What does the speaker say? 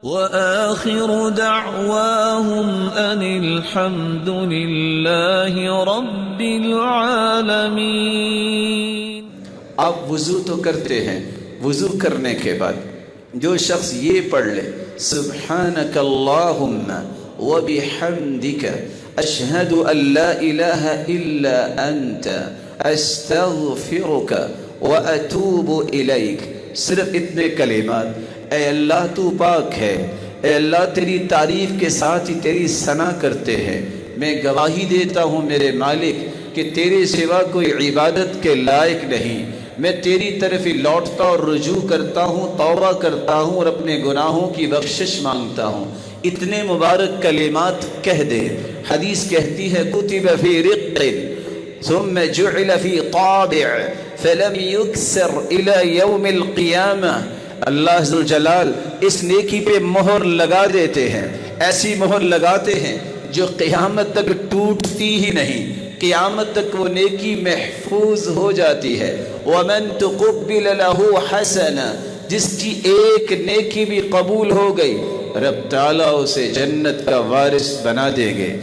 وآخر دعواهم أن الحمد لله رب العالمين۔ آپ وضو تو کرتے ہیں، وضو کرنے کے بعد جو شخص یہ پڑھ لے سبحانک اللہم وبحمدک اشہد ان لا الہ الا انت استغفرک واتوب الیک، صرف اتنے کلمات، اے اللہ تو پاک ہے، اے اللہ تیری تعریف کے ساتھ ہی تیری ثنا کرتے ہیں، میں گواہی دیتا ہوں میرے مالک کہ تیرے سوا کوئی عبادت کے لائق نہیں، میں تیری طرف ہی لوٹتا اور رجوع کرتا ہوں، توبہ کرتا ہوں اور اپنے گناہوں کی بخشش مانگتا ہوں۔ اتنے مبارک کلمات کہہ دے۔ حدیث کہتی ہے کتب فی رق ثم جعل فی طابع فلم یکسر الى یوم القیامہ، اللہ ذو الجلال اس نیکی پہ مہر لگا دیتے ہیں، ایسی مہر لگاتے ہیں جو قیامت تک ٹوٹتی ہی نہیں، قیامت تک وہ نیکی محفوظ ہو جاتی ہے۔ وَمَن تُقُبِّلَ لَهُ حَسَنًا، جس کی ایک نیکی بھی قبول ہو گئی رب تعالیٰ اسے جنت کا وارث بنا دے گے۔